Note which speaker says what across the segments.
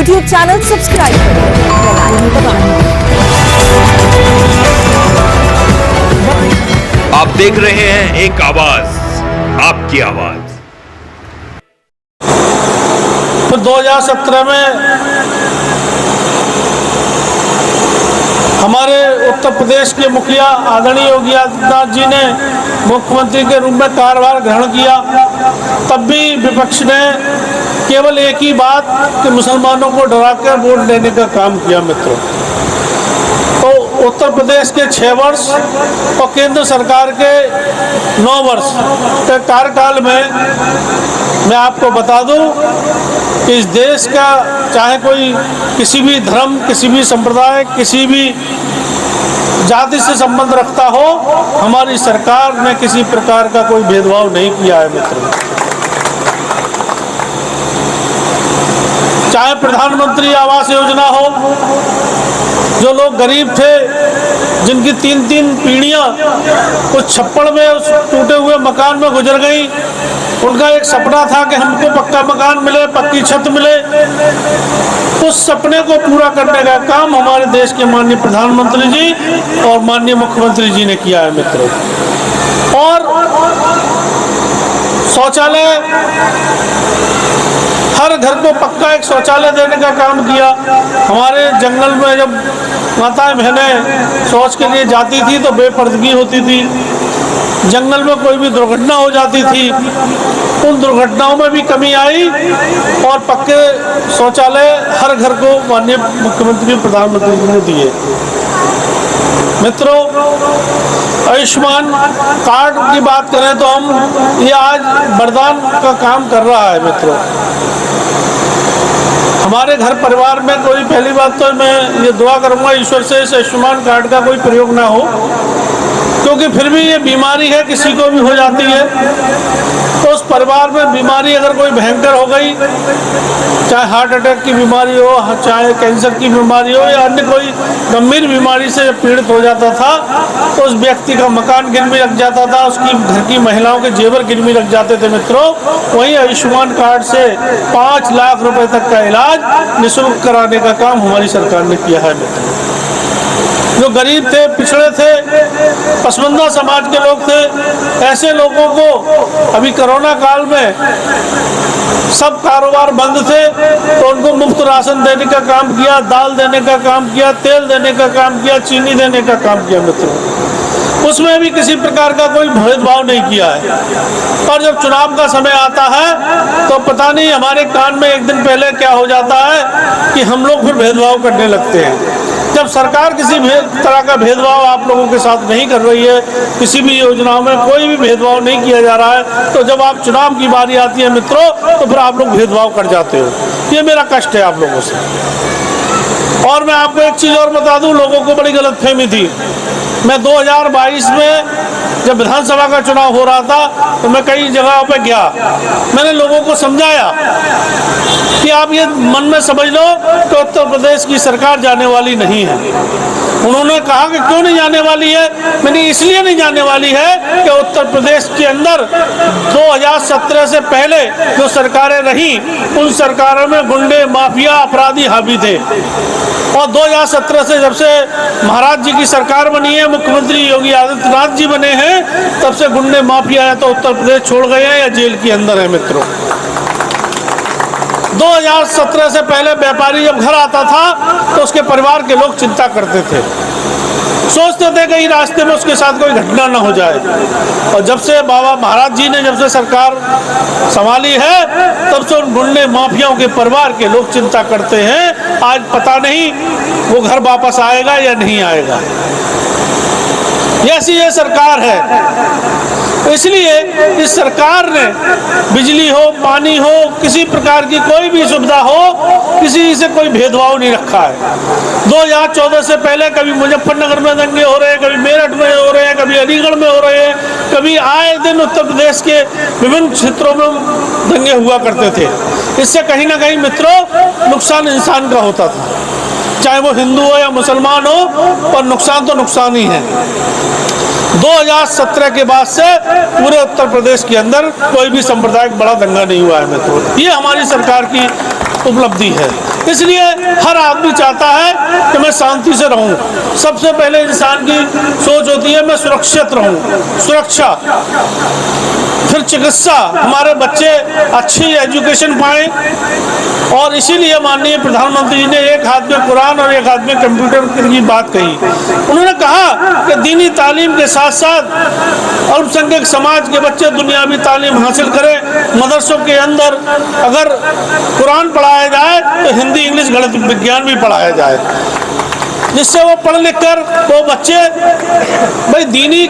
Speaker 1: YouTube channel subscribe करें, bell icon दबाएं।
Speaker 2: आप देख रहे हैं एक आवाज, आपकी आवाज।
Speaker 3: तो 2017 में हमारे उत्तर प्रदेश के मुखिया आदरणीय योगी आदित्यनाथ जी ने मुख्यमंत्री के रूप में कार्यभार ग्रहण किया। तब भी विपक्ष ने केवल एक ही बात कि मुसलमानों को डराकर वोट लेने का काम किया। मित्रों, तो उत्तर प्रदेश के 6 वर्ष और केंद्र सरकार के 9 वर्ष के कार्यकाल में मैं आपको बता दूं कि इस देश का चाहे कोई किसी भी धर्म, किसी भी संप्रदाय, किसी भी जाति से संबंध रखता हो, हमारी सरकार ने किसी प्रकार का कोई भेदभाव नहीं किया है। मित्रों, चाहे प्रधानमंत्री आवास योजना हो, जो लोग गरीब थे, जिनकी 3-3 पीढ़ियां उस छप्पड़ में, उस टूटे हुए मकान में गुजर गई, उनका एक सपना था कि हमको पक्का मकान मिले, पक्की छत मिले। उस सपने को पूरा करने का काम हमारे देश के माननीय प्रधानमंत्री जी और माननीय मुख्यमंत्री जी ने किया है। मित्रों, और शौचालय, हर घर को पक्का एक शौचालय देने का काम किया। हमारे जंगल में जब माताएं बहनें शौच के लिए जाती थी तो बेपर्दगी होती थी, जंगल में कोई भी दुर्घटना हो जाती थी, उन दुर्घटनाओं में भी कमी आई और पक्के शौचालय हर घर को माननीय मुख्यमंत्री प्रधानमंत्री जी ने दिए। मित्रों, आयुष्मान कार्ड की बात करें तो हम ये आज वरदान का काम कर रहा है। मित्रों, हमारे घर परिवार में कोई, पहली बात तो मैं ये दुआ करूंगा ईश्वर से इस आयुष्मान कार्ड का कोई प्रयोग ना हो, क्योंकि फिर भी ये बीमारी है, किसी को भी हो जाती है। तो उस परिवार में बीमारी अगर कोई भयंकर हो गई, चाहे हार्ट अटैक की बीमारी हो, चाहे कैंसर की बीमारी हो, या अन्य कोई गंभीर बीमारी से पीड़ित हो जाता था, तो उस व्यक्ति का मकान गिरवी लग जाता था, उसकी घर की महिलाओं के जेवर गिरवी लग जाते थे। मित्रों, वहीं आयुष्मान कार्ड से 5 लाख रुपए तक का इलाज निःशुल्क कराने का काम हमारी सरकार ने किया है। मित्रों, जो गरीब थे, पिछड़े थे, पसमानदा समाज के लोग थे, ऐसे लोगों को अभी कोरोना काल में सब कारोबार बंद थे, तो उनको मुफ्त राशन देने का काम किया, दाल देने का काम किया, तेल देने का काम किया, चीनी देने का काम किया। मित्रों, उसमें भी किसी प्रकार का कोई भेदभाव नहीं किया है। पर जब चुनाव का समय आता है तो पता नहीं हमारे कान में एक दिन पहले क्या हो जाता है कि हम लोग फिर भेदभाव करने लगते हैं। जब सरकार किसी तरह का भेदभाव आप लोगों के साथ नहीं कर रही है, किसी भी योजनाओं में कोई भी भेदभाव नहीं किया जा रहा है, तो जब आप चुनाव की बारी आती है मित्रों, तो फिर आप लोग भेदभाव कर जाते हो। ये मेरा कष्ट है आप लोगों से। और मैं आपको एक चीज़ और बता दूं, लोगों को बड़ी गलतफहमी थी। मैं 2022 में जब विधानसभा का चुनाव हो रहा था तो मैं कई जगहों पे गया, मैंने लोगों को समझाया कि आप ये मन में समझ लो कि उत्तर प्रदेश की सरकार जाने वाली नहीं है। उन्होंने कहा कि क्यों नहीं जाने वाली है? मैंने इसलिए नहीं जाने वाली है कि उत्तर प्रदेश के अंदर 2017 से पहले जो सरकारें रहीं, उन सरकारों में गुंडे, माफिया, अपराधी हावी थे। और 2017 से जब से महाराज जी की सरकार बनी है, मुख्यमंत्री योगी आदित्यनाथ जी बने हैं, तब से गुंडे, माफिया है तो उत्तर प्रदेश छोड़ गए हैं या जेल के अंदर है। मित्रों, 2017 से पहले व्यापारी जब घर आता था तो उसके परिवार के लोग चिंता करते थे, सोचते थे कहीं रास्ते में उसके साथ कोई घटना ना हो जाए। और जब से बाबा महाराज जी ने जब से सरकार संभाली है, तब से उन गुंडे, माफियाओं के परिवार के लोग चिंता करते हैं। आज पता नहीं वो घर वापस आएगा या नहीं आएगा। ऐसी ये सरकार है। इसलिए इस सरकार ने बिजली हो, पानी हो, किसी प्रकार की कोई भी सुविधा हो, किसी से कोई भेदभाव नहीं रखा है। 2014 से पहले कभी मुजफ्फरनगर में दंगे हो रहे हैं, कभी मेरठ में हो रहे हैं, कभी अलीगढ़ में हो रहे हैं, कभी आए दिन उत्तर प्रदेश के विभिन्न क्षेत्रों में दंगे हुआ करते थे। इससे कहीं ना कहीं मित्रों नुकसान इंसान का होता था, चाहे वो हिंदू हो या मुसलमान हो, पर नुकसान तो नुकसान ही है। 2017 के बाद से पूरे उत्तर प्रदेश के अंदर कोई भी सांप्रदायिक बड़ा दंगा नहीं हुआ है। मित्रों, ये हमारी सरकार की उपलब्धि है। इसलिए हर आदमी चाहता है कि मैं शांति से रहूं। सबसे पहले इंसान की सोच होती है मैं सुरक्षित रहूं, सुरक्षा, फिर चिकित्सा, हमारे बच्चे अच्छी एजुकेशन पाएं। और इसीलिए माननीय प्रधानमंत्री जी ने एक हाथ में कुरान और एक हाथ में कंप्यूटर की बात कही। उन्होंने कहा कि दीनी तालीम के साथ साथ अल्पसंख्यक समाज के बच्चे दुनियावी तालीम हासिल करें। मदरसों के अंदर अगर कुरान पढ़ाया जाए तो हिंदी, इंग्लिश, गणित, विज्ञान भी पढ़ाया जाए, जिससे वो पढ़ लिख कर वो बच्चे, भाई दीनी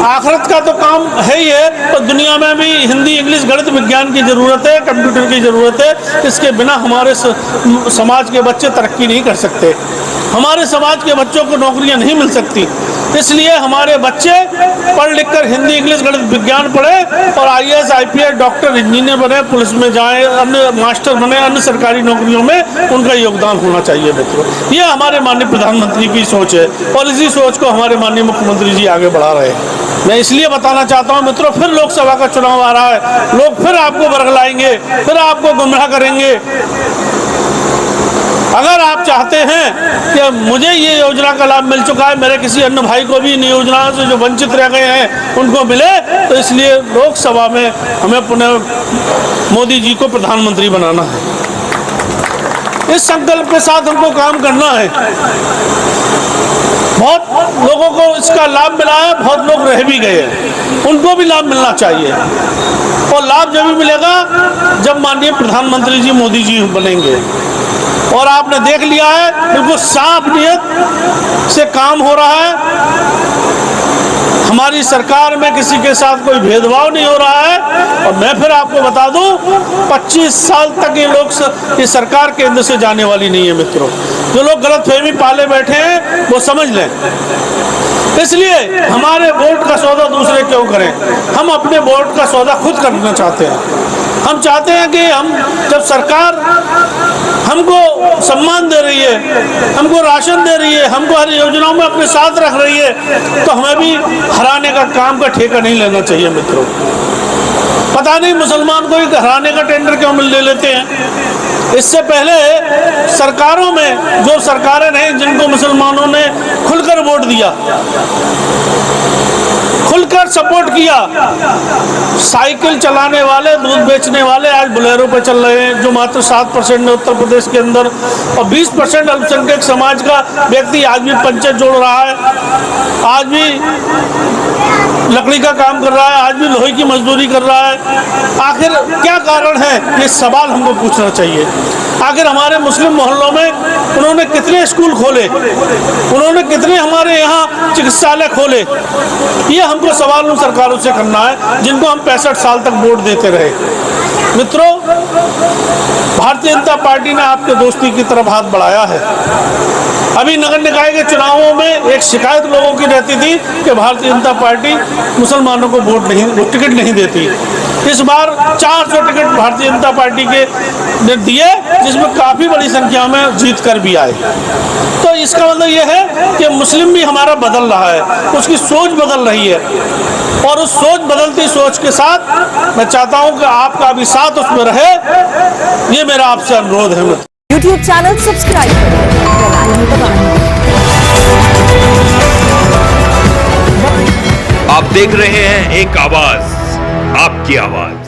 Speaker 3: आखिरत का तो काम है ही है, तो दुनिया में भी हिंदी, इंग्लिश, गणित, विज्ञान की ज़रूरत है, कंप्यूटर की ज़रूरत है। इसके बिना हमारे समाज के बच्चे तरक्की नहीं कर सकते, हमारे समाज के बच्चों को नौकरियां नहीं मिल सकती। इसलिए हमारे बच्चे पढ़ लिख कर हिंदी, इंग्लिश, गणित, विज्ञान पढ़े और IAS, IPS, डॉक्टर, इंजीनियर बने, पुलिस में जाएं, अन्य मास्टर बने, अन्य सरकारी नौकरियों में उनका योगदान होना चाहिए मित्रों। ये हमारे माननीय प्रधानमंत्री की सोच है और इसी सोच को हमारे माननीय मुख्यमंत्री जी आगे बढ़ा रहे हैं। मैं इसलिए बताना चाहता हूँ मित्रों, फिर लोकसभा का चुनाव आ रहा है, लोग फिर आपको बरगलाएंगे, फिर आपको गुमराह करेंगे। अगर आप चाहते हैं कि मुझे ये योजना का लाभ मिल चुका है, मेरे किसी अन्य भाई को भी इन योजनाओं से जो वंचित रह गए हैं उनको मिले, तो इसलिए लोकसभा में हमें पुनः मोदी जी को प्रधानमंत्री बनाना है। इस संकल्प के साथ हमको काम करना है। बहुत लोगों को इसका लाभ मिला है, बहुत लोग रह भी गए हैं, उनको भी लाभ मिलना चाहिए। और लाभ जब भी मिलेगा जब माननीय प्रधानमंत्री जी मोदी जी बनेंगे। और आपने देख लिया है बिल्कुल साफ नियत से काम हो रहा है। हमारी सरकार में किसी के साथ कोई भेदभाव नहीं हो रहा है। और मैं फिर आपको बता दूं, 25 साल तक ये लोग, ये सरकार केंद्र से जाने वाली नहीं है मित्रों। जो लोग गलतफहमी पाले बैठे हैं वो समझ लें। इसलिए हमारे वोट का सौदा दूसरे क्यों करें, हम अपने वोट का सौदा खुद करना चाहते हैं। हम चाहते हैं कि हम, जब सरकार हमको सम्मान दे रही है, हमको राशन दे रही है, हमको हर योजनाओं में अपने साथ रख रही है, तो हमें भी हराने का काम का ठेका नहीं लेना चाहिए मित्रों। पता नहीं मुसलमान को हराने का टेंडर क्यों ले लेते हैं। इससे पहले सरकारों में जो सरकारें नहीं जिनको मुसलमानों ने खुलकर वोट दिया, खुलकर सपोर्ट किया, साइकिल चलाने वाले, दूध बेचने वाले आज बुलेरो पे चल रहे हैं, जो मात्र 7% है उत्तर प्रदेश के अंदर। और 20% अल्पसंख्यक समाज का व्यक्ति आज भी पंचायत जोड़ रहा है, आज भी लकड़ी का काम कर रहा है, आज भी लोहे की मजदूरी कर रहा है। आखिर क्या कारण है, ये सवाल हमको पूछना चाहिए। आखिर हमारे मुस्लिम मोहल्लों में उन्होंने कितने स्कूल खोले, उन्होंने कितने हमारे यहाँ चिकित्सालय खोले, ये हमको सवाल उन सरकारों से करना है जिनको हम 65 साल तक वोट देते रहे। मित्रों, भारतीय जनता पार्टी ने आपके दोस्ती की तरफ हाथ बढ़ाया है। अभी नगर निकाय के चुनावों में एक शिकायत लोगों की रहती थी कि भारतीय जनता पार्टी मुसलमानों को टिकट नहीं देती। इस बार 400 टिकट भारतीय जनता पार्टी के दिए, जिसमें काफ़ी बड़ी संख्या में जीत कर भी आए। तो इसका मतलब यह है कि मुस्लिम भी हमारा बदल रहा है, उसकी सोच बदल रही है। और उस सोच, बदलती सोच के साथ मैं चाहता हूं कि आपका भी साथ उसमें रहे, ये मेरा आपसे अनुरोध है।
Speaker 1: YouTube चैनल सब्सक्राइब करें, बेल आइकन दबाएं।
Speaker 2: आप देख रहे हैं एक आवाज, आपकी आवाज।